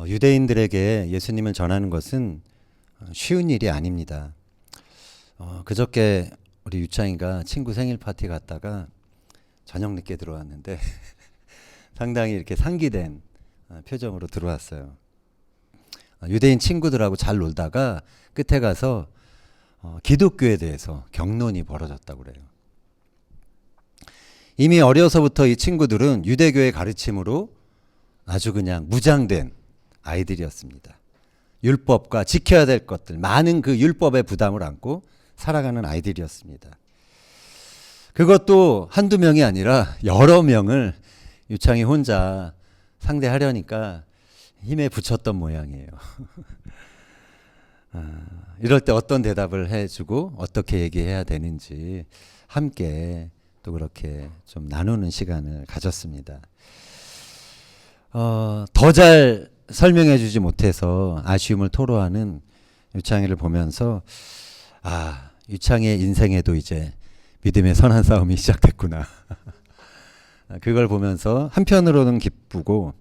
유대인들에게 예수님을 전하는 것은 쉬운 일이 아닙니다. 그저께 우리 유창이가 친구 생일 파티 갔다가 저녁 늦게 들어왔는데 상당히 이렇게 상기된 표정으로 들어왔어요. 유대인 친구들하고 잘 놀다가 끝에 가서 기독교에 대해서 격론이 벌어졌다고 그래요. 이미 어려서부터 이 친구들은 유대교의 가르침으로 아주 그냥 무장된 아이들이었습니다. 율법과 지켜야 될 것들, 많은 그 율법의 부담을 안고 살아가는 아이들이었습니다. 그것도 한두 명이 아니라 여러 명을 유창이 혼자 상대하려니까 힘에 부쳤던 모양이에요. 이럴 때 어떤 대답을 해주고 어떻게 얘기해야 되는지 함께 또 그렇게 좀 나누는 시간을 가졌습니다. 더 잘 설명해 주지 못해서 아쉬움을 토로하는 유창이를 보면서 유창이의 인생에도 이제 믿음의 선한 싸움이 시작됐구나. 그걸 보면서 한편으로는 기쁘고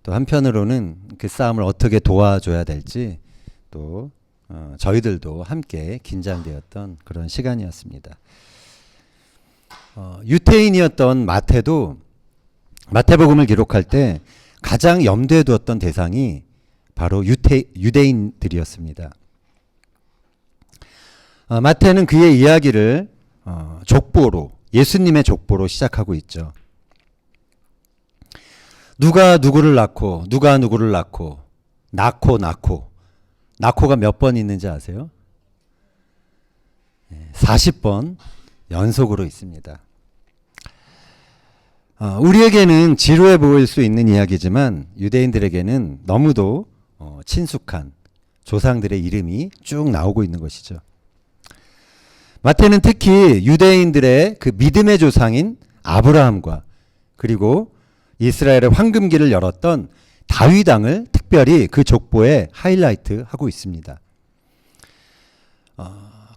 또 한편으로는 그 싸움을 어떻게 도와줘야 될지 또 저희들도 함께 긴장되었던 그런 시간이었습니다. 유태인이었던 마태도 마태복음을 기록할 때 가장 염두에 두었던 대상이 바로 유대인들이었습니다. 마태는 그의 이야기를 족보로, 예수님의 족보로 시작하고 있죠. 누가 누구를 낳고 누가 누구를 낳고 낳고가 몇 번 있는지 아세요? 40번 연속으로 있습니다. 우리에게는 지루해 보일 수 있는 이야기지만 유대인들에게는 너무도 친숙한 조상들의 이름이 쭉 나오고 있는 것이죠. 마태는 특히 유대인들의 그 믿음의 조상인 아브라함과 그리고 이스라엘의 황금기를 열었던 다윗 왕을 특별히 그 족보에 하이라이트 하고 있습니다.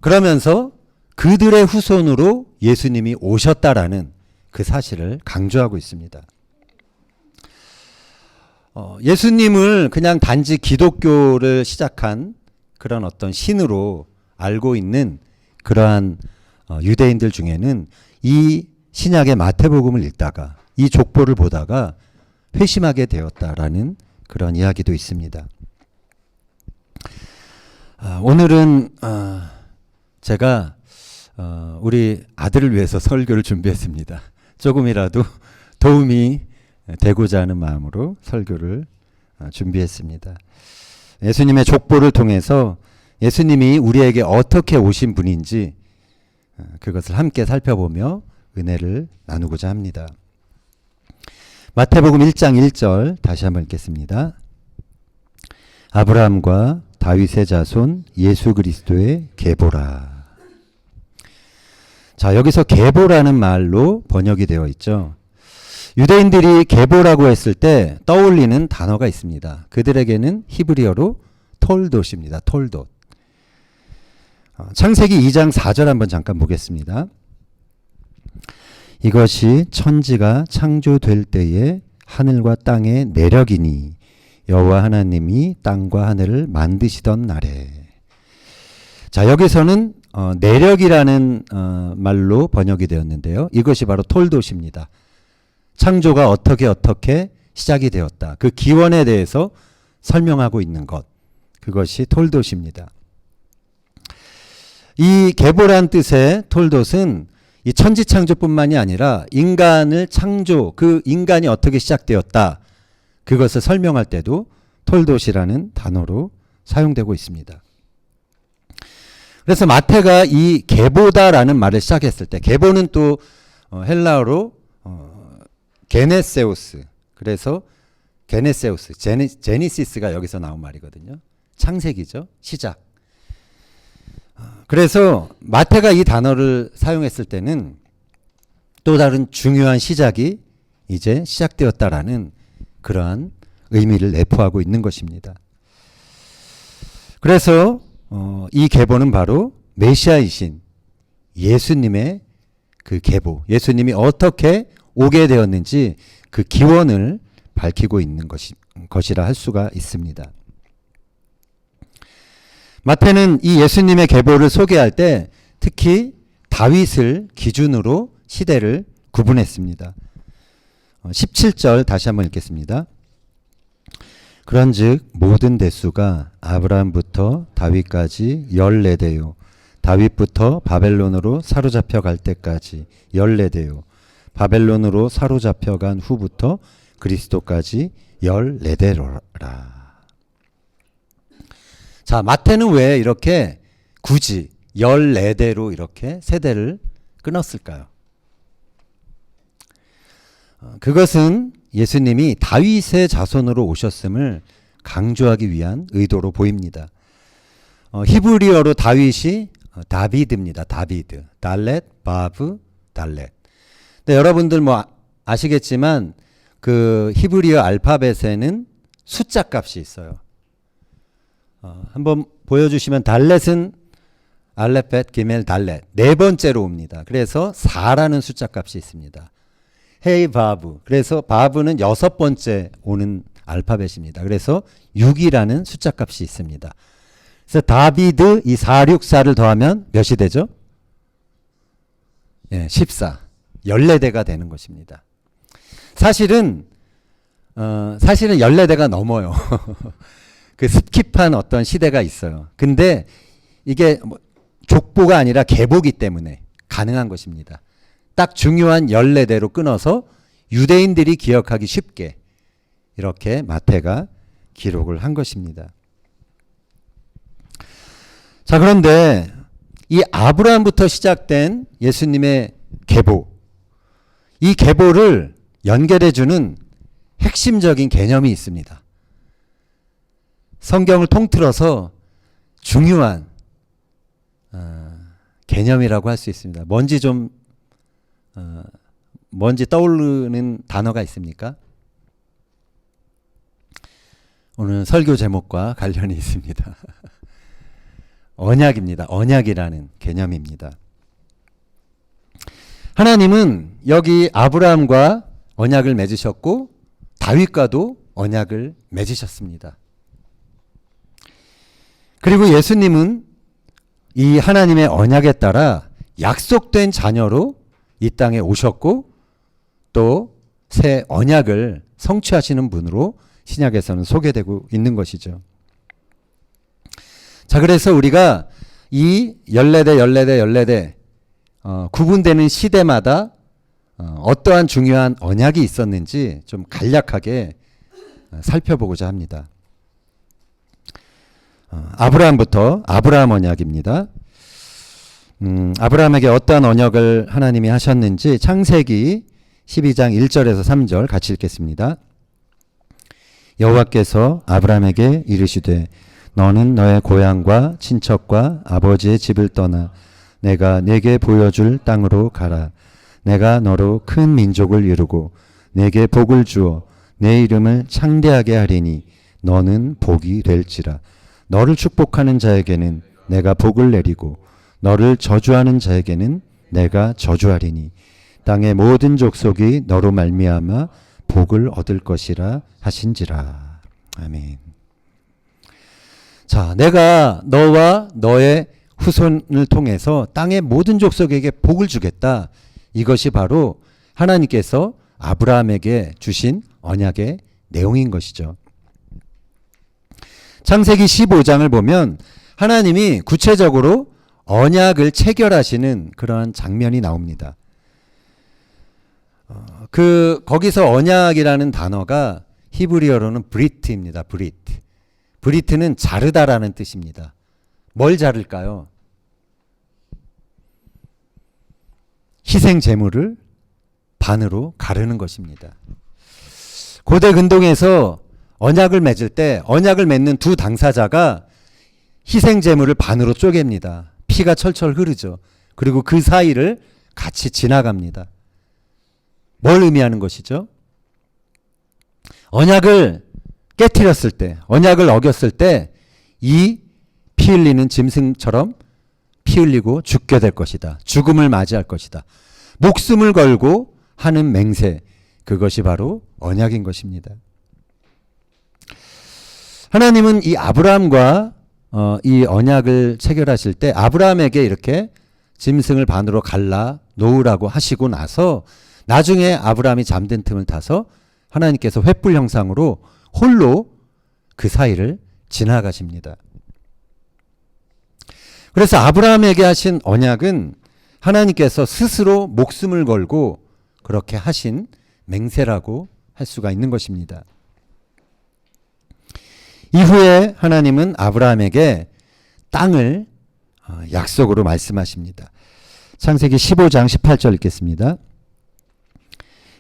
그러면서 그들의 후손으로 예수님이 오셨다라는 그 사실을 강조하고 있습니다. 예수님을 그냥 단지 기독교를 시작한 그런 어떤 신으로 알고 있는 그러한 유대인들 중에는 이 신약의 마태복음을 읽다가 이 족보를 보다가 회심하게 되었다라는 그런 이야기도 있습니다. 오늘은 제가 우리 아들을 위해서 설교를 준비했습니다. 조금이라도 도움이 되고자 하는 마음으로 설교를 준비했습니다. 예수님의 족보를 통해서 예수님이 우리에게 어떻게 오신 분인지 그것을 함께 살펴보며 은혜를 나누고자 합니다. 마태복음 1장 1절 다시 한번 읽겠습니다. 아브라함과 다윗의 자손 예수 그리스도의 계보라. 자, 여기서 계보라는 말로 번역이 되어 있죠. 유대인들이 계보라고 했을 때 떠올리는 단어가 있습니다. 그들에게는 히브리어로 톨돗입니다. 톨돗. 창세기 2장 4절 한번 잠깐 보겠습니다. 이것이 천지가 창조될 때에 하늘과 땅의 내력이니 여호와 하나님이 땅과 하늘을 만드시던 날에. 자, 여기서는 내력이라는 말로 번역이 되었는데요. 이것이 바로 톨돗입니다. 창조가 어떻게 시작이 되었다. 그 기원에 대해서 설명하고 있는 것. 그것이 톨돗입니다. 이 계보란 뜻의 톨돗은 이 천지창조뿐만이 아니라 인간을 창조, 그 인간이 어떻게 시작되었다. 그것을 설명할 때도 톨돗이라는 단어로 사용되고 있습니다. 그래서 마태가 이 계보다라는 말을 시작했을 때, 계보는 또 헬라어로 게네세우스, 그래서 게네세우스, 제니시스가 여기서 나온 말이거든요. 창세기죠. 시작. 그래서 마태가 이 단어를 사용했을 때는 또 다른 중요한 시작이 이제 시작되었다라는 그러한 의미를 내포하고 있는 것입니다. 그래서 이 계보는 바로 메시아이신 예수님의 그 계보, 예수님이 어떻게 오게 되었는지 그 기원을 밝히고 있는 것이라 할 수가 있습니다. 마태는 이 예수님의 계보를 소개할 때 특히 다윗을 기준으로 시대를 구분했습니다. 17절 다시 한번 읽겠습니다. 그런즉 모든 대수가 아브라함부터 다윗까지 14대요. 다윗부터 바벨론으로 사로잡혀 갈 때까지 14대요. 바벨론으로 사로잡혀 간 후부터 그리스도까지 14대로라. 자, 마태는 왜 이렇게 굳이 14대로 이렇게 세대를 끊었을까요? 그것은 예수님이 다윗의 자손으로 오셨음을 강조하기 위한 의도로 보입니다. 히브리어로 다윗이 다비드입니다. 다비드. 달렛, 바브, 달렛. 근데 여러분들 뭐 아시겠지만 그 히브리어 알파벳에는 숫자 값이 있어요. 한번 보여주시면 달렛은 알레벳, 기멜, 달렛 네 번째로 옵니다. 그래서 4라는 숫자 값이 있습니다. 헤이 바브. 그래서 바브는 6번째 오는 알파벳입니다. 그래서 6이라는 숫자 값이 있습니다. 그래서 다비드 이 464를 더하면 몇이 되죠? 예, 14. 14대가 되는 것입니다. 사실은 14대가 넘어요. 그 스킵한 어떤 시대가 있어요. 근데 이게 뭐 족보가 아니라 계보기 때문에 가능한 것입니다. 딱 중요한 14대로 끊어서 유대인들이 기억하기 쉽게 이렇게 마태가 기록을 한 것입니다. 자, 그런데 이 아브라함부터 시작된 예수님의 계보, 이 계보를 연결해주는 핵심적인 개념이 있습니다. 성경을 통틀어서 중요한 개념이라고 할 수 있습니다. 뭔지 떠오르는 단어가 있습니까? 오늘 설교 제목과 관련이 있습니다. 언약입니다. 언약이라는 개념입니다. 하나님은 여기 아브라함과 언약을 맺으셨고 다윗과도 언약을 맺으셨습니다. 그리고 예수님은 이 하나님의 언약에 따라 약속된 자녀로 이 땅에 오셨고 또 새 언약을 성취하시는 분으로 신약에서는 소개되고 있는 것이죠. 자, 그래서 우리가 이 14대 구분되는 시대마다 어떠한 중요한 언약이 있었는지 좀 간략하게 살펴보고자 합니다. 아브라함부터 아브라함 언약입니다. 아브라함에게 어떠한 언약을 하나님이 하셨는지 창세기 12장 1절에서 3절 같이 읽겠습니다. 여호와께서 아브라함에게 이르시되 너는 너의 고향과 친척과 아버지의 집을 떠나 내가 네게 보여줄 땅으로 가라. 내가 너로 큰 민족을 이루고 네게 복을 주어 내 이름을 창대하게 하리니 너는 복이 될지라. 너를 축복하는 자에게는 내가 복을 내리고 너를 저주하는 자에게는 내가 저주하리니 땅의 모든 족속이 너로 말미암아 복을 얻을 것이라 하신지라. 아멘. 자, 내가 너와 너의 후손을 통해서 땅의 모든 족속에게 복을 주겠다. 이것이 바로 하나님께서 아브라함에게 주신 언약의 내용인 것이죠. 창세기 15장을 보면 하나님이 구체적으로 언약을 체결하시는 그러한 장면이 나옵니다. 거기서 언약이라는 단어가 히브리어로는 브리트입니다. 브리트. 브리트는 자르다라는 뜻입니다. 뭘 자를까요? 희생 제물을 반으로 가르는 것입니다. 고대 근동에서 언약을 맺을 때 언약을 맺는 두 당사자가 희생 제물을 반으로 쪼갭니다. 피가 철철 흐르죠. 그리고 그 사이를 같이 지나갑니다. 뭘 의미하는 것이죠? 언약을 깨트렸을 때, 언약을 어겼을 때 이 피 흘리는 짐승처럼 피 흘리고 죽게 될 것이다. 죽음을 맞이할 것이다. 목숨을 걸고 하는 맹세, 그것이 바로 언약인 것입니다. 하나님은 이 아브라함과 이 언약을 체결하실 때 아브라함에게 이렇게 짐승을 반으로 갈라 놓으라고 하시고 나서 나중에 아브라함이 잠든 틈을 타서 하나님께서 횃불 형상으로 홀로 그 사이를 지나가십니다. 그래서 아브라함에게 하신 언약은 하나님께서 스스로 목숨을 걸고 그렇게 하신 맹세라고 할 수가 있는 것입니다. 이후에 하나님은 아브라함에게 땅을 약속으로 말씀하십니다. 창세기 15장 18절 읽겠습니다.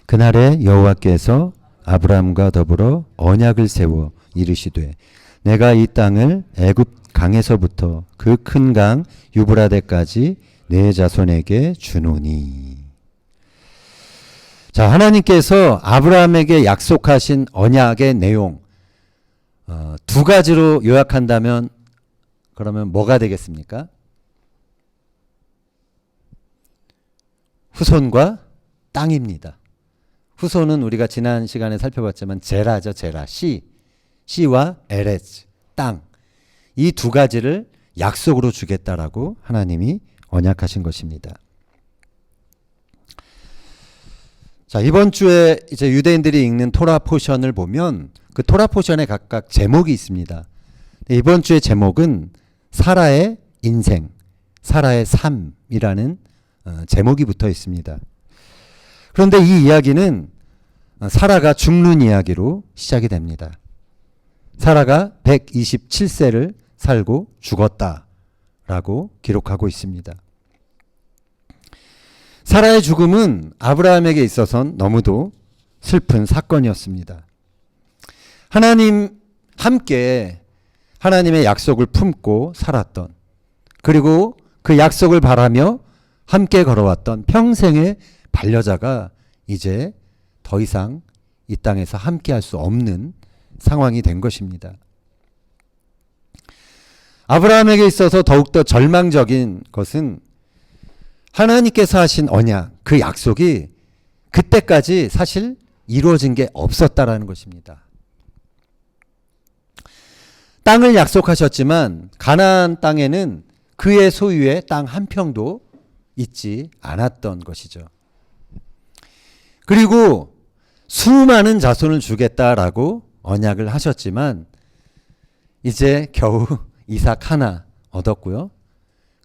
그날에 여호와께서 아브라함과 더불어 언약을 세워 이르시되 내가 이 땅을 애굽 강에서부터 그 큰 강 유브라데까지 내 자손에게 주노니. 자, 하나님께서 아브라함에게 약속하신 언약의 내용 두 가지로 요약한다면 그러면 뭐가 되겠습니까? 후손과 땅입니다. 후손은 우리가 지난 시간에 살펴봤지만 제라죠. 제라. 씨와 에레즈, 땅. 이 두 가지를 약속으로 주겠다라고 하나님이 언약하신 것입니다. 자, 이번 주에 이제 유대인들이 읽는 토라 포션을 보면 그 토라 포션에 각각 제목이 있습니다. 이번 주의 제목은 사라의 인생, 사라의 삶이라는 제목이 붙어 있습니다. 그런데 이 이야기는 사라가 죽는 이야기로 시작이 됩니다. 사라가 127세를 살고 죽었다라고 기록하고 있습니다. 사라의 죽음은 아브라함에게 있어서는 너무도 슬픈 사건이었습니다. 하나님 함께 하나님의 약속을 품고 살았던, 그리고 그 약속을 바라며 함께 걸어왔던 평생의 반려자가 이제 더 이상 이 땅에서 함께 할 수 없는 상황이 된 것입니다. 아브라함에게 있어서 더욱더 절망적인 것은 하나님께서 하신 언약, 그 약속이 그때까지 사실 이루어진 게 없었다라는 것입니다. 땅을 약속하셨지만 가나안 땅에는 그의 소유의 땅 한 평도 있지 않았던 것이죠. 그리고 수많은 자손을 주겠다라고 언약을 하셨지만 이제 겨우 이삭 하나 얻었고요.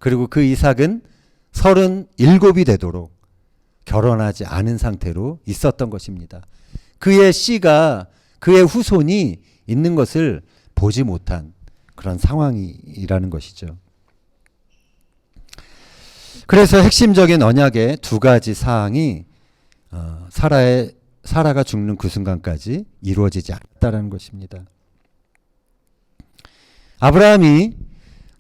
그리고 그 이삭은 37이 되도록 결혼하지 않은 상태로 있었던 것입니다. 그의 씨가, 그의 후손이 있는 것을 보지 못한 그런 상황이라는 것이죠. 그래서 핵심적인 언약의 두 가지 사항이 사라가 죽는 그 순간까지 이루어지지 않았다는 것입니다. 아브라함이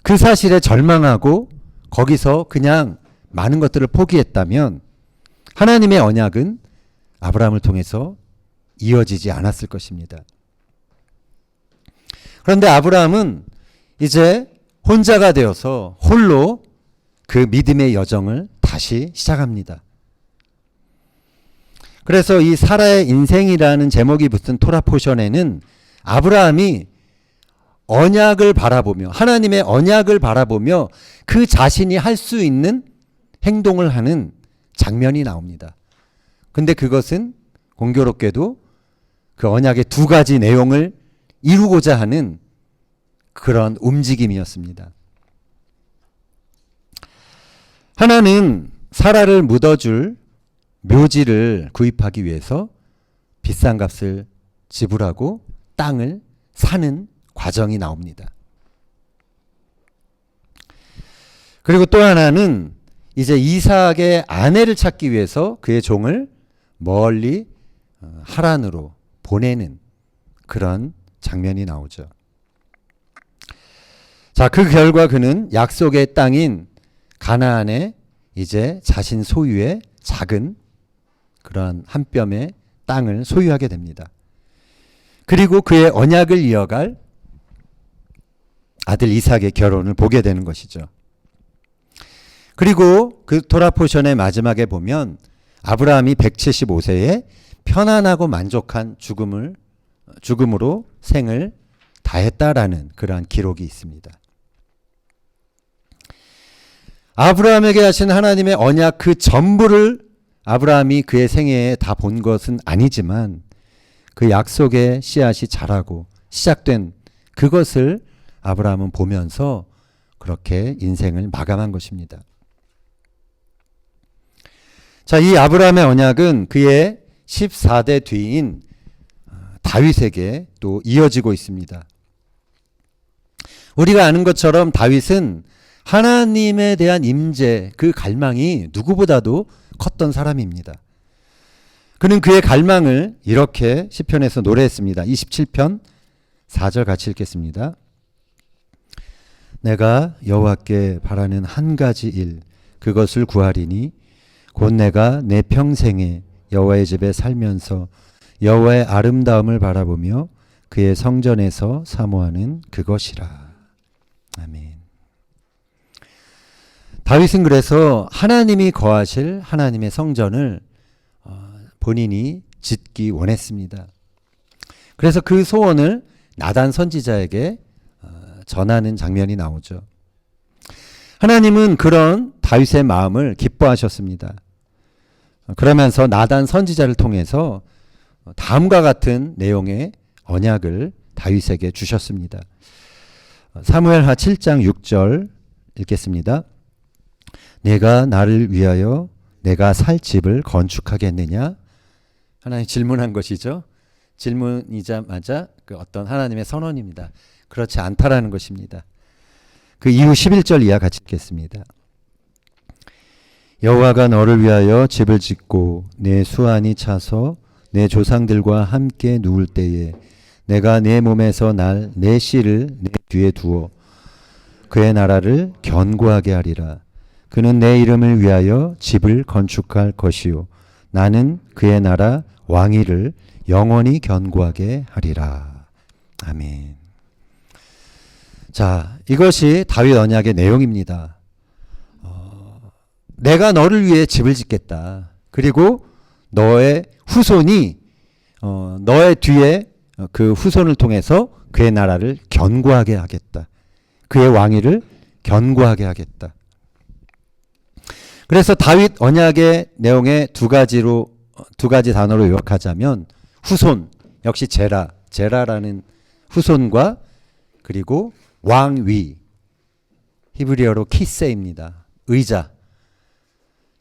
그 사실에 절망하고 거기서 그냥 많은 것들을 포기했다면 하나님의 언약은 아브라함을 통해서 이어지지 않았을 것입니다. 그런데 아브라함은 이제 혼자가 되어서 홀로 그 믿음의 여정을 다시 시작합니다. 그래서 이 사라의 인생이라는 제목이 붙은 토라 포션에는 아브라함이 언약을 바라보며, 하나님의 언약을 바라보며 그 자신이 할 수 있는 행동을 하는 장면이 나옵니다. 근데 그것은 공교롭게도 그 언약의 두 가지 내용을 이루고자 하는 그런 움직임이었습니다. 하나는 사라를 묻어줄 묘지를 구입하기 위해서 비싼 값을 지불하고 땅을 사는 과정이 나옵니다. 그리고 또 하나는 이제 이삭의 아내를 찾기 위해서 그의 종을 멀리 하란으로 보내는 그런 장면이 나오죠. 자, 그 결과 그는 약속의 땅인 가나안에 이제 자신 소유의 작은 그런 한 뼘의 땅을 소유하게 됩니다. 그리고 그의 언약을 이어갈 아들 이삭의 결혼을 보게 되는 것이죠. 그리고 그 토라 포션의 마지막에 보면 아브라함이 175세에 편안하고 만족한 죽음으로 생을 다했다라는 그러한 기록이 있습니다. 아브라함에게 하신 하나님의 언약 그 전부를 아브라함이 그의 생애에 다 본 것은 아니지만 그 약속의 씨앗이 자라고 시작된 그것을 아브라함은 보면서 그렇게 인생을 마감한 것입니다. 자, 이 아브라함의 언약은 그의 14대 뒤인 다윗에게 또 이어지고 있습니다. 우리가 아는 것처럼 다윗은 하나님에 대한 임재, 그 갈망이 누구보다도 컸던 사람입니다. 그는 그의 갈망을 이렇게 시편에서 노래했습니다. 27편 4절 같이 읽겠습니다. 내가 여호와께 바라는 한 가지 일, 그것을 구하리니 곧 내가 내 평생에 여호와의 집에 살면서 여호와의 아름다움을 바라보며 그의 성전에서 사모하는 그것이라. 아멘. 다윗은 그래서 하나님이 거하실 하나님의 성전을 본인이 짓기 원했습니다. 그래서 그 소원을 나단 선지자에게 전하는 장면이 나오죠. 하나님은 그런 다윗의 마음을 기뻐하셨습니다. 그러면서 나단 선지자를 통해서 다음과 같은 내용의 언약을 다윗에게 주셨습니다. 사무엘하 7장 6절 읽겠습니다. 내가 나를 위하여 내가 살 집을 건축하겠느냐? 하나님 질문한 것이죠. 질문이자마자 그 어떤 하나님의 선언입니다. 그렇지 않다라는 것입니다. 그 이후 11절 이하 같이 읽겠습니다. 여호와가 너를 위하여 집을 짓고 내 수완이 차서 내 조상들과 함께 누울 때에 내가 내 몸에서 날 내 씨를 내 뒤에 두어 그의 나라를 견고하게 하리라. 그는 내 이름을 위하여 집을 건축할 것이요 나는 그의 나라 왕위를 영원히 견고하게 하리라. 아멘. 자, 이것이 다윗 언약의 내용입니다. 내가 너를 위해 집을 짓겠다. 그리고 너의 후손이 너의 뒤에 그 후손을 통해서 그의 나라를 견고하게 하겠다. 그의 왕위를 견고하게 하겠다. 그래서 다윗 언약의 내용의 두 가지 단어로 요약하자면 후손, 역시 제라라는 후손과 그리고 왕위, 히브리어로 키세입니다. 의자.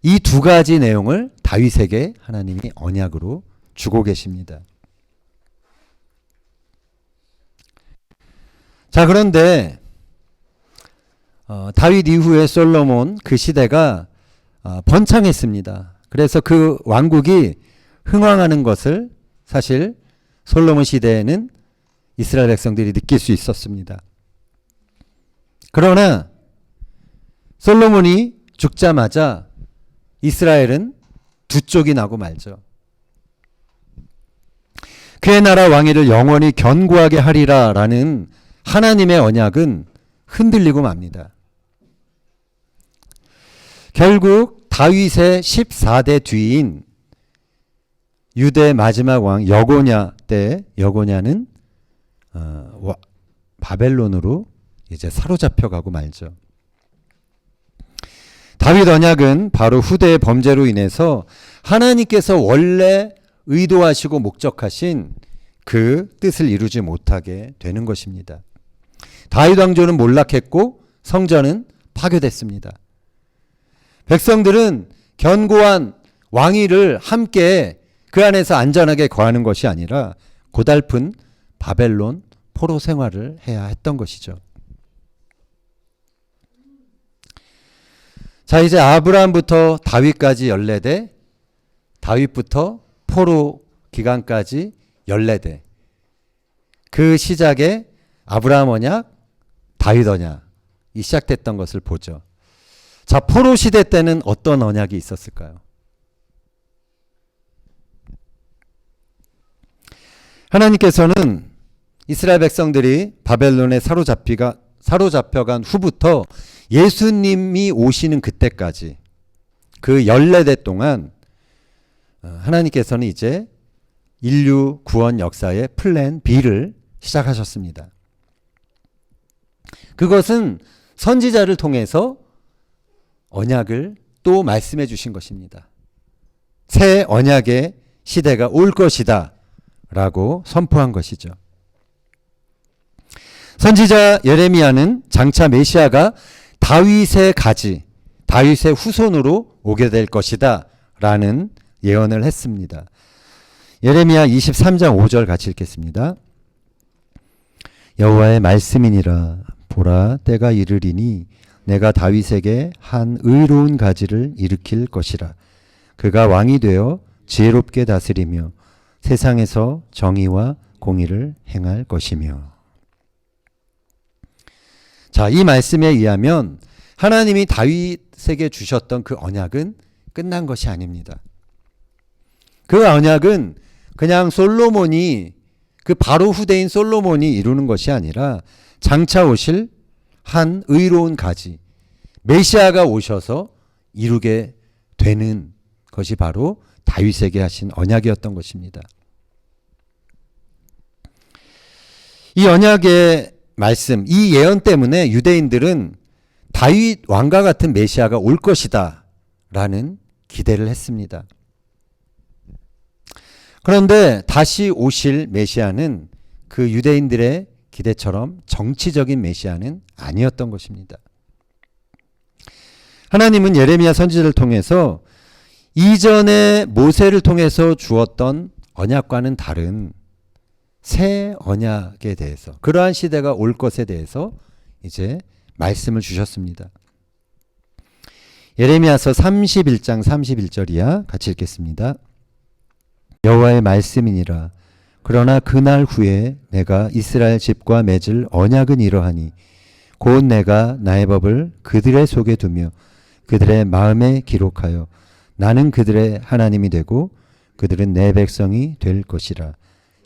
이 두 가지 내용을 다윗에게 하나님이 언약으로 주고 계십니다. 자, 그런데 다윗 이후에 솔로몬 그 시대가 번창했습니다. 그래서 그 왕국이 흥왕하는 것을 사실 솔로몬 시대에는 이스라엘 백성들이 느낄 수 있었습니다. 그러나 솔로몬이 죽자마자 이스라엘은 두 쪽이 나고 말죠. 그의 나라 왕위를 영원히 견고하게 하리라 라는 하나님의 언약은 흔들리고 맙니다. 결국 다윗의 14대 뒤인 유대 마지막 왕 여고냐 때 여고냐는 바벨론으로 이제 사로잡혀 가고 말죠. 다윗 언약은 바로 후대의 범죄로 인해서 하나님께서 원래 의도하시고 목적하신 그 뜻을 이루지 못하게 되는 것입니다. 다윗 왕조는 몰락했고 성전은 파괴됐습니다. 백성들은 견고한 왕위를 함께 그 안에서 안전하게 거하는 것이 아니라 고달픈 바벨론 포로 생활을 해야 했던 것이죠. 자, 이제 아브라함부터 다윗까지 14대, 다윗부터 포로 기간까지 14대. 그 시작에 아브라함 언약, 다윗 언약이 시작됐던 것을 보죠. 자, 포로 시대 때는 어떤 언약이 있었을까요? 하나님께서는 이스라엘 백성들이 바벨론에 사로잡혀간 후부터 예수님이 오시는 그때까지 그 14대 동안 하나님께서는 이제 인류 구원 역사의 플랜 B를 시작하셨습니다. 그것은 선지자를 통해서 언약을 또 말씀해 주신 것입니다. 새 언약의 시대가 올 것이다 라고 선포한 것이죠. 선지자 예레미야는 장차 메시아가 다윗의 가지, 다윗의 후손으로 오게 될 것이다 라는 예언을 했습니다. 예레미야 23장 5절 같이 읽겠습니다. 여호와의 말씀이니라. 보라, 때가 이르리니 내가 다윗에게 한 의로운 가지를 일으킬 것이라. 그가 왕이 되어 지혜롭게 다스리며 세상에서 정의와 공의를 행할 것이며. 자, 이 말씀에 의하면 하나님이 다윗에게 주셨던 그 언약은 끝난 것이 아닙니다. 그 언약은 그냥 솔로몬이, 그 바로 후대인 솔로몬이 이루는 것이 아니라 장차 오실 한 의로운 가지, 메시아가 오셔서 이루게 되는 것이 바로 다윗에게 하신 언약이었던 것입니다. 이 언약의 말씀, 이 예언 때문에 유대인들은 다윗 왕과 같은 메시아가 올 것이다 라는 기대를 했습니다. 그런데 다시 오실 메시아는 그 유대인들의 기대처럼 정치적인 메시아는 아니었던 것입니다. 하나님은 예레미야 선지자를 통해서 이전에 모세를 통해서 주었던 언약과는 다른 새 언약에 대해서, 그러한 시대가 올 것에 대해서 이제 말씀을 주셨습니다. 예레미야서 31장 31절이야. 같이 읽겠습니다. 여호와의 말씀이니라. 그러나 그날 후에 내가 이스라엘 집과 맺을 언약은 이러하니 곧 내가 나의 법을 그들의 속에 두며 그들의 마음에 기록하여 나는 그들의 하나님이 되고 그들은 내 백성이 될 것이라.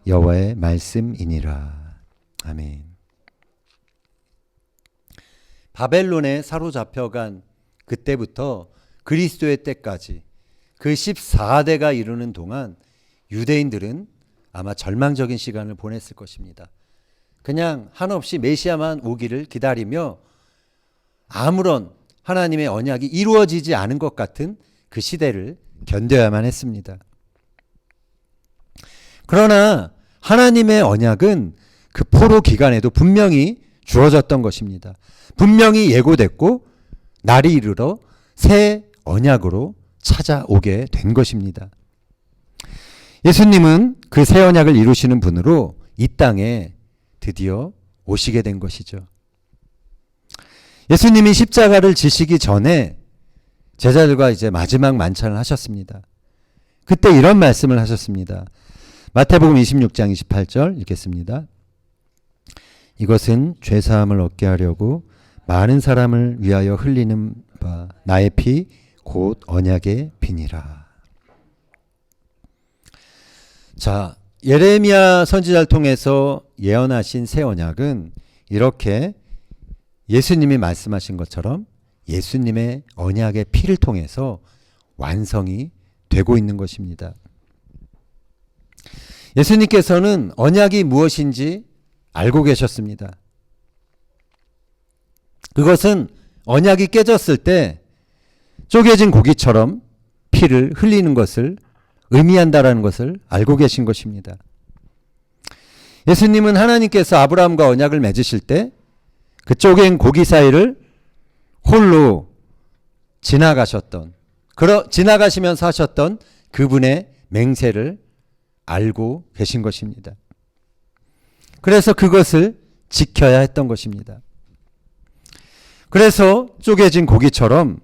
여호와의 말씀이니라. 아멘. 바벨론에 사로잡혀간 그때부터 그리스도의 때까지 그 14대가 이루는 동안 유대인들은 아마 절망적인 시간을 보냈을 것입니다. 그냥 한없이 메시아만 오기를 기다리며 아무런 하나님의 언약이 이루어지지 않은 것 같은 그 시대를 견뎌야만 했습니다. 그러나 하나님의 언약은 그 포로 기간에도 분명히 주어졌던 것입니다. 분명히 예고됐고 날이 이르러 새 언약으로 찾아오게 된 것입니다. 예수님은 그 새 언약을 이루시는 분으로 이 땅에 드디어 오시게 된 것이죠. 예수님이 십자가를 지시기 전에 제자들과 이제 마지막 만찬을 하셨습니다. 그때 이런 말씀을 하셨습니다. 마태복음 26장 28절 읽겠습니다. 이것은 죄사함을 얻게 하려고 많은 사람을 위하여 흘리는 바 나의 피 곧 언약의 피니라. 자, 예레미야 선지자를 통해서 예언하신 새 언약은 이렇게 예수님이 말씀하신 것처럼 예수님의 언약의 피를 통해서 완성이 되고 있는 것입니다. 예수님께서는 언약이 무엇인지 알고 계셨습니다. 그것은 언약이 깨졌을 때 쪼개진 고기처럼 피를 흘리는 것을 의미한다라는 것을 알고 계신 것입니다. 예수님은 하나님께서 아브라함과 언약을 맺으실 때 그 쪼갠 고기 사이를 홀로 지나가시면서 하셨던 그분의 맹세를 알고 계신 것입니다. 그래서 그것을 지켜야 했던 것입니다. 그래서 쪼개진 고기처럼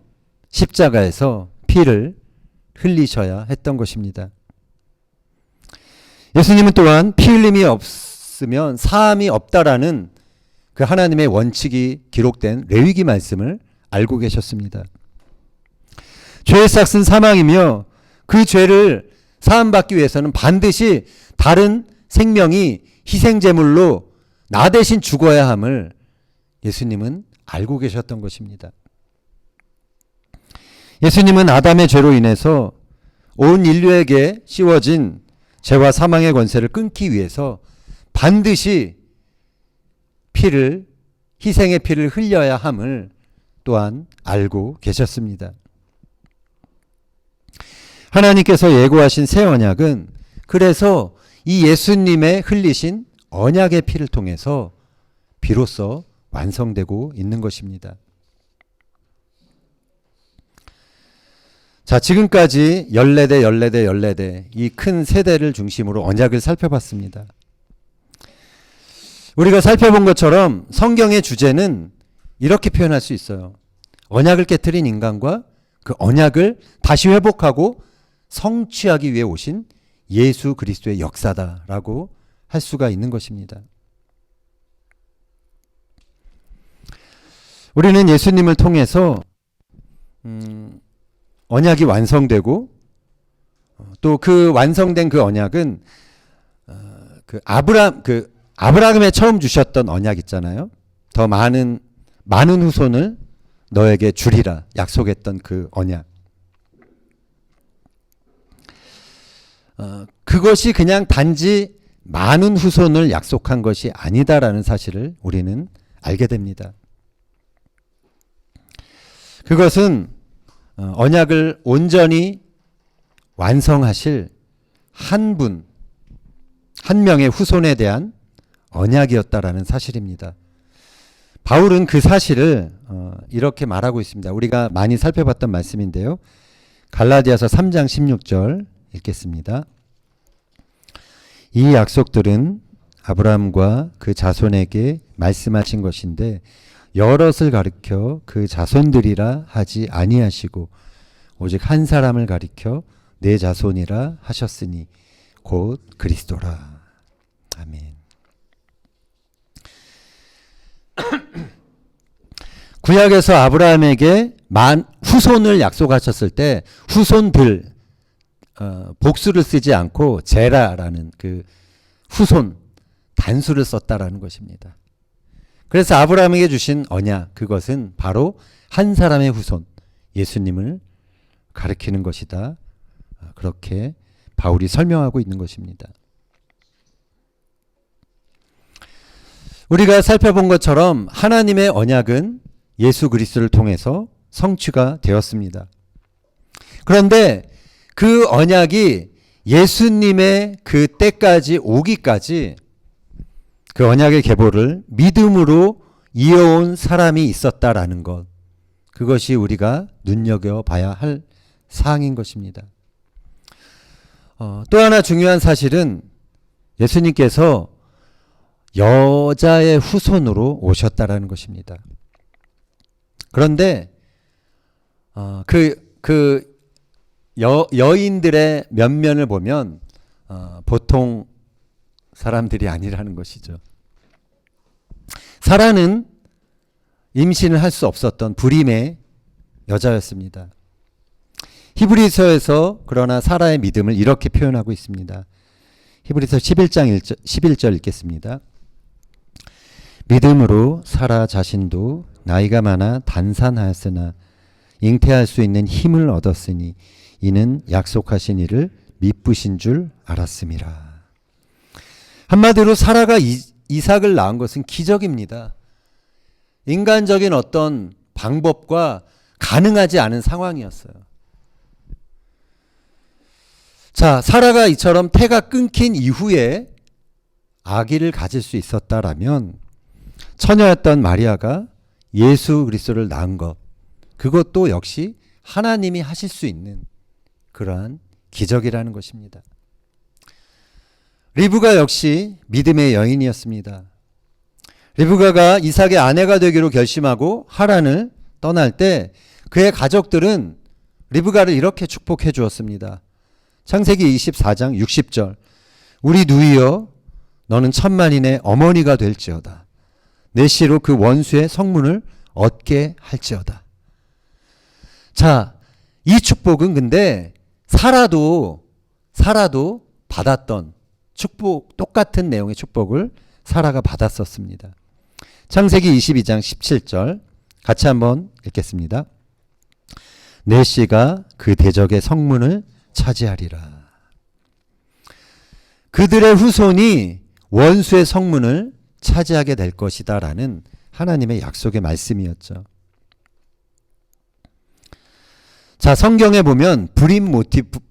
십자가에서 피를 흘리셔야 했던 것입니다. 예수님은 또한 피 흘림이 없으면 사함이 없다라는 그 하나님의 원칙이 기록된 레위기 말씀을 알고 계셨습니다. 죄의 삭은 사망이며 그 죄를 사함받기 위해서는 반드시 다른 생명이 희생제물로 나 대신 죽어야 함을 예수님은 알고 계셨던 것입니다. 예수님은 아담의 죄로 인해서 온 인류에게 씌워진 죄와 사망의 권세를 끊기 위해서 반드시 피를 희생의 피를 흘려야 함을 또한 알고 계셨습니다. 하나님께서 예고하신 새 언약은 그래서 이 예수님의 흘리신 언약의 피를 통해서 비로소 완성되고 있는 것입니다. 자, 지금까지 14대 이 큰 세대를 중심으로 언약을 살펴봤습니다. 우리가 살펴본 것처럼 성경의 주제는 이렇게 표현할 수 있어요. 언약을 깨트린 인간과 그 언약을 다시 회복하고 성취하기 위해 오신 예수 그리스도의 역사다라고 할 수가 있는 것입니다. 우리는 예수님을 통해서 언약이 완성되고 또 그 완성된 그 언약은 아브라함에 처음 주셨던 언약 있잖아요. 더 많은 후손을 너에게 주리라 약속했던 그 언약. 그것이 그냥 단지 많은 후손을 약속한 것이 아니다라는 사실을 우리는 알게 됩니다. 그것은 언약을 온전히 완성하실 한 명의 후손에 대한 언약이었다라는 사실입니다. 바울은 그 사실을 이렇게 말하고 있습니다. 우리가 많이 살펴봤던 말씀인데요. 갈라디아서 3장 16절 읽겠습니다. 이 약속들은 아브라함과 그 자손에게 말씀하신 것인데 여럿을 가리켜 그 자손들이라 하지 아니하시고 오직 한 사람을 가리켜 내 자손이라 하셨으니 곧 그리스도라. 아멘. 구약에서 아브라함에게 후손을 약속하셨을 때 후손들 복수를 쓰지 않고 제라라는 그 후손 단수를 썼다라는 것입니다. 그래서 아브라함에게 주신 언약, 그것은 바로 한 사람의 후손 예수님을 가리키는 것이다. 그렇게 바울이 설명하고 있는 것입니다. 우리가 살펴본 것처럼 하나님의 언약은 예수 그리스도를 통해서 성취가 되었습니다. 그런데 그 언약이 예수님의 그 때까지 오기까지 그 언약의 계보를 믿음으로 이어온 사람이 있었다라는 것, 그것이 우리가 눈여겨봐야 할 사항인 것입니다. 또 하나 중요한 사실은 예수님께서 여자의 후손으로 오셨다라는 것입니다. 그런데 여인들의 면면을 보면 보통 사람들이 아니라는 것이죠. 사라는 임신을 할 수 없었던 불임의 여자였습니다. 히브리서에서 그러나 사라의 믿음을 이렇게 표현하고 있습니다. 히브리서 11장 11절 읽겠습니다. 믿음으로 사라 자신도 나이가 많아 단산하였으나 잉태할 수 있는 힘을 얻었으니 이는 약속하신 이를 미쁘신 줄 알았음이라. 한마디로 사라가 이삭을 낳은 것은 기적입니다. 인간적인 어떤 방법과 가능하지 않은 상황이었어요. 자, 사라가 이처럼 태가 끊긴 이후에 아기를 가질 수 있었다라면 처녀였던 마리아가 예수 그리스도를 낳은 것, 그것도 역시 하나님이 하실 수 있는 그러한 기적이라는 것입니다. 리브가 역시 믿음의 여인이었습니다. 리브가가 이삭의 아내가 되기로 결심하고 하란을 떠날 때 그의 가족들은 리브가를 이렇게 축복해 주었습니다. 창세기 24장 60절 우리 누이여 너는 천만인의 어머니가 될지어다. 내 씨로 그 원수의 성문을 얻게 할지어다. 자, 이 축복은 근데 사라도 받았던 축복, 똑같은 내용의 축복을 사라가 받았었습니다. 창세기 22장 17절 같이 한번 읽겠습니다. 내 씨가 그 대적의 성문을 차지하리라. 그들의 후손이 원수의 성문을 차지하게 될 것이다 라는 하나님의 약속의 말씀이었죠. 자, 성경에 보면 불임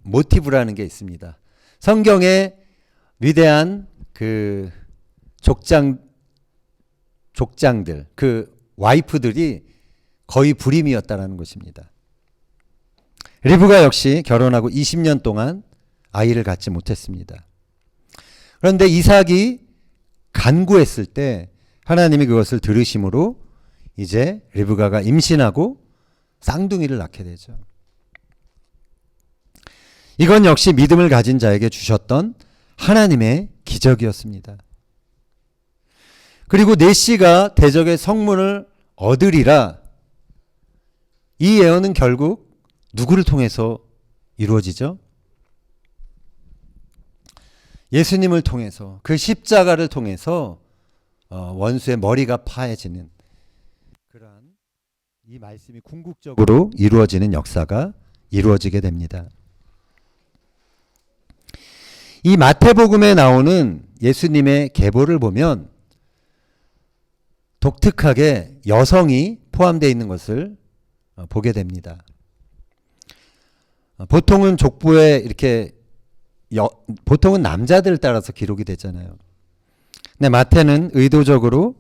모티브라는 게 있습니다. 성경의 위대한 그 족장들, 그 와이프들이 거의 불임이었다는 것입니다. 리브가 역시 결혼하고 20년 동안 아이를 갖지 못했습니다. 그런데 이삭이 간구했을 때 하나님이 그것을 들으심으로 이제 리브가가 임신하고 쌍둥이를 낳게 되죠. 이건 역시 믿음을 가진 자에게 주셨던 하나님의 기적이었습니다. 그리고 넷시가 대적의 성문을 얻으리라. 이 예언은 결국 누구를 통해서 이루어지죠? 예수님을 통해서, 그 십자가를 통해서 원수의 머리가 파해지는 그러한 이 말씀이 궁극적으로 이루어지는 역사가 이루어지게 됩니다. 이 마태복음에 나오는 예수님의 계보를 보면 독특하게 여성이 포함되어 있는 것을 보게 됩니다. 보통은 족보에 이렇게 보통은 남자들을 따라서 기록이 되잖아요. 근데 마태는 의도적으로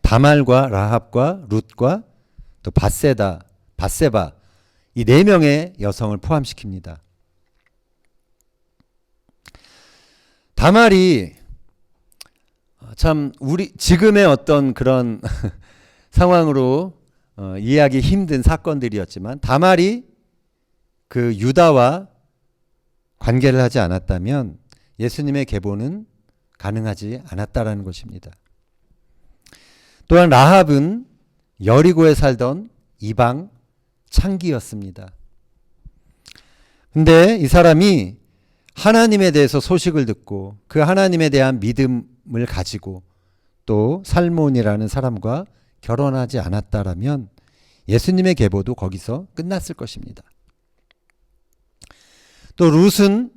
다말과 라합과 룻과 또 바세바 이 4명의 여성을 포함시킵니다. 다말이 참 우리 지금의 어떤 그런 상황으로 이해하기 힘든 사건들이었지만 다말이 그 유다와 관계를 하지 않았다면 예수님의 계보는 가능하지 않았다라는 것입니다. 또한 라합은 여리고에 살던 이방 창기였습니다. 근데 이 사람이 하나님에 대해서 소식을 듣고 그 하나님에 대한 믿음을 가지고 또 살몬이라는 사람과 결혼하지 않았다라면 예수님의 계보도 거기서 끝났을 것입니다. 또 룻은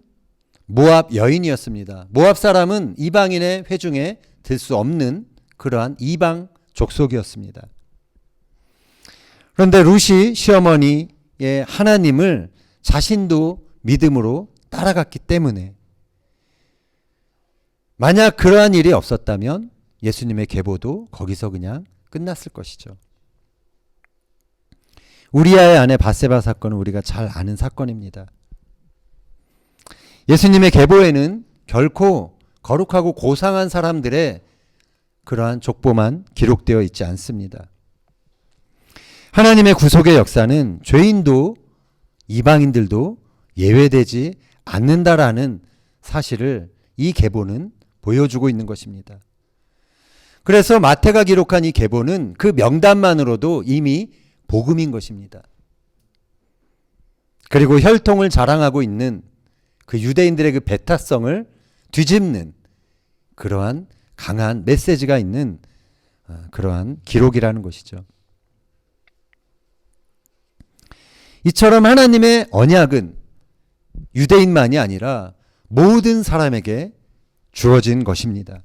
모압 여인이었습니다. 모압 사람은 이방인의 회중에 들 수 없는 그러한 이방 족속이었습니다. 그런데 룻이 시어머니의 하나님을 자신도 믿음으로 따라갔기 때문에 만약 그러한 일이 없었다면 예수님의 계보도 거기서 그냥 끝났을 것이죠. 우리아의 아내 바세바 사건은 우리가 잘 아는 사건입니다. 예수님의 계보에는 결코 거룩하고 고상한 사람들의 그러한 족보만 기록되어 있지 않습니다. 하나님의 구속의 역사는 죄인도 이방인들도 예외되지 않는다라는 사실을 이 계보는 보여주고 있는 것입니다. 그래서 마태가 기록한 이 계보는 그 명단만으로도 이미 복음인 것입니다. 그리고 혈통을 자랑하고 있는 그 유대인들의 그 배타성을 뒤집는 그러한 강한 메시지가 있는 그러한 기록이라는 것이죠. 이처럼 하나님의 언약은 유대인만이 아니라 모든 사람에게 주어진 것입니다.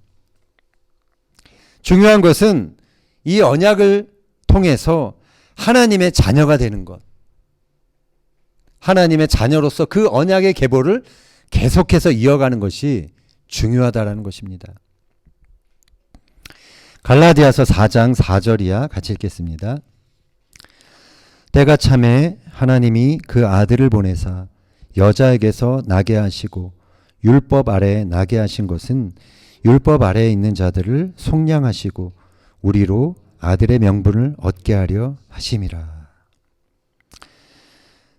중요한 것은 이 언약을 통해서 하나님의 자녀가 되는 것, 하나님의 자녀로서 그 언약의 계보를 계속해서 이어가는 것이 중요하다라는 것입니다. 갈라디아서 4장 4절 이하 같이 읽겠습니다. 때가 참에 하나님이 그 아들을 보내사 여자에게서 나게 하시고 율법 아래에 나게 하신 것은 율법 아래에 있는 자들을 속량하시고 우리로 아들의 명분을 얻게 하려 하심이라.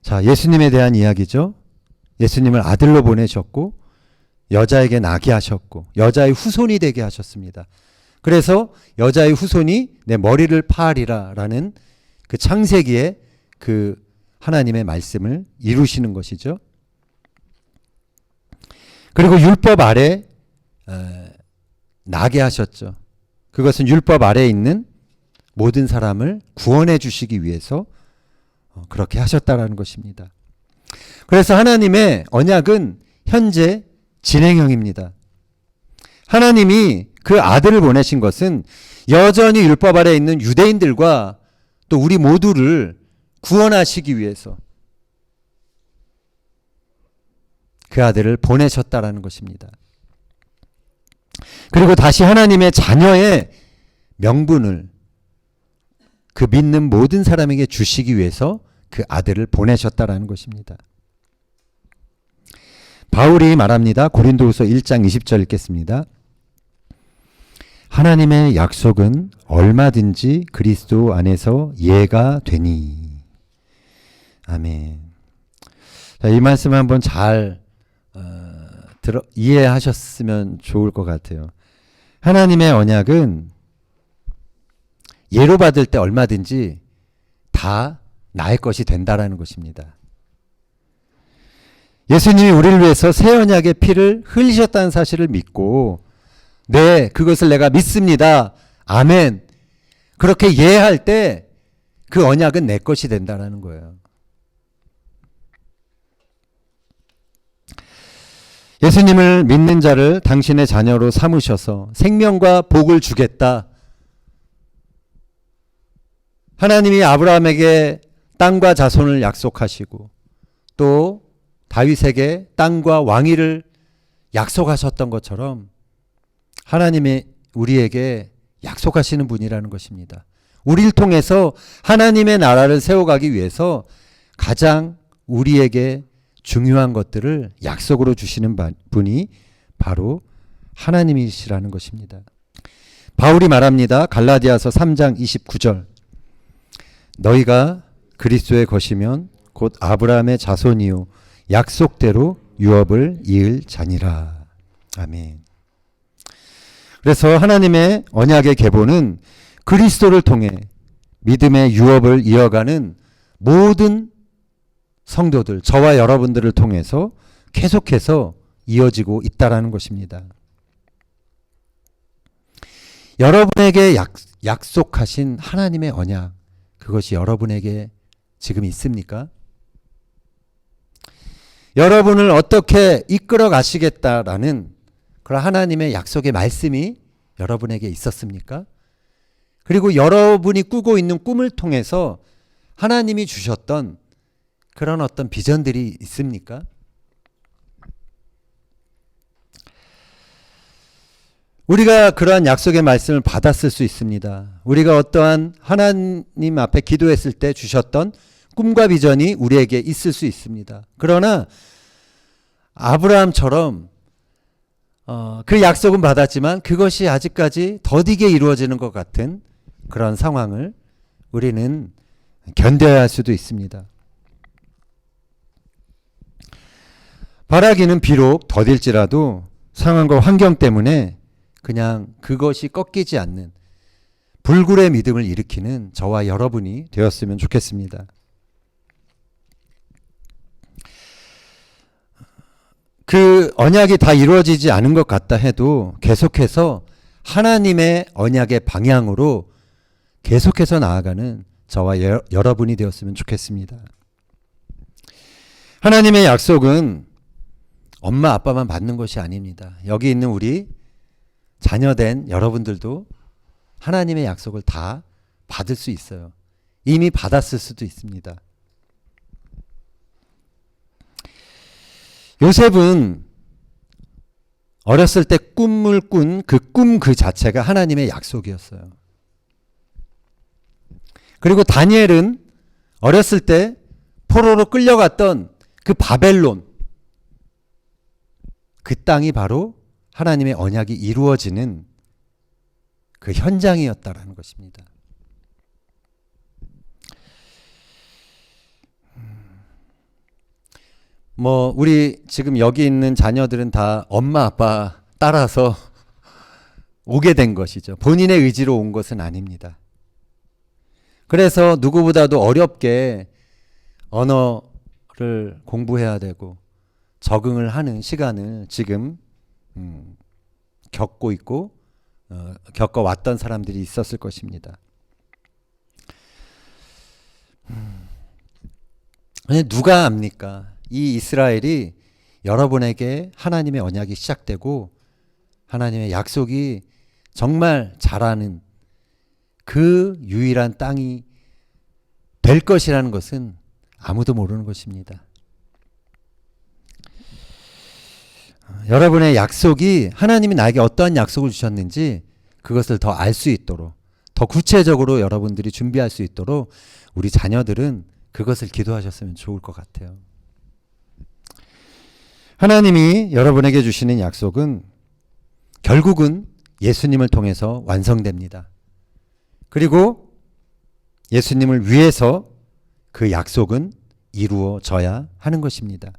자, 예수님에 대한 이야기죠. 예수님을 아들로 보내셨고 여자에게 나게 하셨고 여자의 후손이 되게 하셨습니다. 그래서 여자의 후손이 내 머리를 파하리라 라는 그 창세기의 그 하나님의 말씀을 이루시는 것이죠. 그리고 율법 아래 나게 하셨죠. 그것은 율법 아래에 있는 모든 사람을 구원해 주시기 위해서 그렇게 하셨다라는 것입니다. 그래서 하나님의 언약은 현재 진행형입니다. 하나님이 그 아들을 보내신 것은 여전히 율법 아래 있는 유대인들과 또 우리 모두를 구원하시기 위해서 그 아들을 보내셨다라는 것입니다. 그리고 다시 하나님의 자녀의 명분을 그 믿는 모든 사람에게 주시기 위해서 그 아들을 보내셨다라는 것입니다. 바울이 말합니다. 고린도후서 1장 20절 읽겠습니다. 하나님의 약속은 얼마든지 그리스도 안에서 예가 되니. 아멘. 자, 이 말씀 한번 잘 이해하셨으면 좋을 것 같아요. 하나님의 언약은 예로 받을 때 얼마든지 다 나의 것이 된다라는 것입니다. 예수님이 우리를 위해서 새 언약의 피를 흘리셨다는 사실을 믿고 네, 그것을 내가 믿습니다. 아멘. 그렇게 예할 때 그 언약은 내 것이 된다라는 거예요. 예수님을 믿는 자를 당신의 자녀로 삼으셔서 생명과 복을 주겠다. 하나님이 아브라함에게 땅과 자손을 약속하시고 또 다윗에게 땅과 왕위를 약속하셨던 것처럼 하나님이 우리에게 약속하시는 분이라는 것입니다. 우리를 통해서 하나님의 나라를 세워가기 위해서 가장 우리에게 중요한 것들을 약속으로 주시는 분이 바로 하나님이시라는 것입니다. 바울이 말합니다. 갈라디아서 3장 29절. 너희가 그리스도의 것이면 곧 아브라함의 자손이요 약속대로 유업을 이을 자니라. 아멘. 그래서 하나님의 언약의 계보는 그리스도를 통해 믿음의 유업을 이어가는 모든 성도들, 저와 여러분들을 통해서 계속해서 이어지고 있다라는 것입니다. 여러분에게 약속하신 하나님의 언약, 그것이 여러분에게 지금 있습니까? 여러분을 어떻게 이끌어 가시겠다라는 그런 하나님의 약속의 말씀이 여러분에게 있었습니까? 그리고 여러분이 꾸고 있는 꿈을 통해서 하나님이 주셨던 그런 어떤 비전들이 있습니까? 우리가 그러한 약속의 말씀을 받았을 수 있습니다. 우리가 어떠한 하나님 앞에 기도했을 때 주셨던 꿈과 비전이 우리에게 있을 수 있습니다. 그러나 아브라함처럼 그 약속은 받았지만 그것이 아직까지 더디게 이루어지는 것 같은 그런 상황을 우리는 견뎌야 할 수도 있습니다. 바라기는 비록 더딜지라도 상황과 환경 때문에 그냥 그것이 꺾이지 않는 불굴의 믿음을 일으키는 저와 여러분이 되었으면 좋겠습니다. 그 언약이 다 이루어지지 않은 것 같다 해도 계속해서 하나님의 언약의 방향으로 계속해서 나아가는 저와 여러분이 되었으면 좋겠습니다. 하나님의 약속은 엄마 아빠만 받는 것이 아닙니다. 여기 있는 우리 자녀된 여러분들도 하나님의 약속을 다 받을 수 있어요. 이미 받았을 수도 있습니다. 요셉은 어렸을 때 꿈을 꾼 그 꿈 그 자체가 하나님의 약속이었어요. 그리고 다니엘은 어렸을 때 포로로 끌려갔던 그 바벨론, 그 땅이 바로 하나님의 언약이 이루어지는 그 현장이었다라는 것입니다. 우리 지금 여기 있는 자녀들은 다 엄마 아빠 따라서 오게 된 것이죠. 본인의 의지로 온 것은 아닙니다. 그래서 누구보다도 어렵게 언어를 공부해야 되고 적응을 하는 시간을 지금 겪고 있고 겪어왔던 사람들이 있었을 것입니다. 누가 압니까? 이 이스라엘이 여러분에게 하나님의 언약이 시작되고 하나님의 약속이 정말 잘하는 그 유일한 땅이 될 것이라는 것은 아무도 모르는 것입니다. 여러분의 약속이 하나님이 나에게 어떠한 약속을 주셨는지 그것을 더 알 수 있도록, 더 구체적으로 여러분들이 준비할 수 있도록 우리 자녀들은 그것을 기도하셨으면 좋을 것 같아요. 하나님이 여러분에게 주시는 약속은 결국은 예수님을 통해서 완성됩니다. 그리고 예수님을 위해서 그 약속은 이루어져야 하는 것입니다.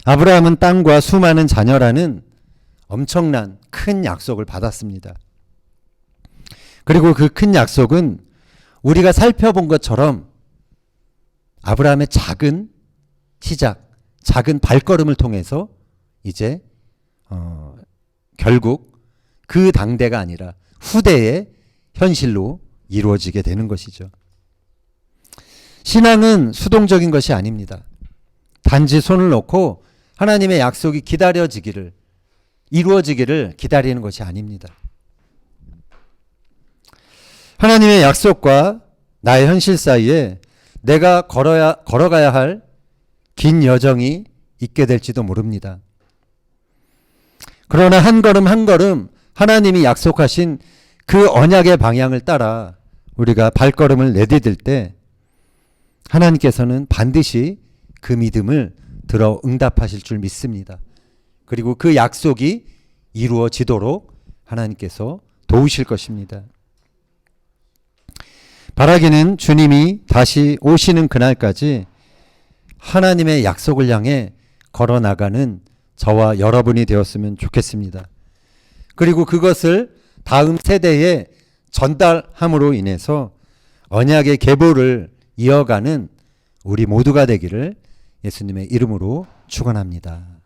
아브라함은 땅과 수많은 자녀라는 엄청난 큰 약속을 받았습니다. 그리고 그 큰 약속은 우리가 살펴본 것처럼 아브라함의 작은 시작, 작은 발걸음을 통해서 이제 결국 그 당대가 아니라 후대의 현실로 이루어지게 되는 것이죠. 신앙은 수동적인 것이 아닙니다. 단지 손을 놓고 하나님의 약속이 기다려지기를, 이루어지기를 기다리는 것이 아닙니다. 하나님의 약속과 나의 현실 사이에 내가 걸어가야 할 긴 여정이 있게 될지도 모릅니다. 그러나 한 걸음 한 걸음 하나님이 약속하신 그 언약의 방향을 따라 우리가 발걸음을 내디딜 때 하나님께서는 반드시 그 믿음을 들어 응답하실 줄 믿습니다. 그리고 그 약속이 이루어지도록 하나님께서 도우실 것입니다. 바라기는 주님이 다시 오시는 그날까지 하나님의 약속을 향해 걸어나가는 저와 여러분이 되었으면 좋겠습니다. 그리고 그것을 다음 세대에 전달함으로 인해서 언약의 계보를 이어가는 우리 모두가 되기를 예수님의 이름으로 축원합니다.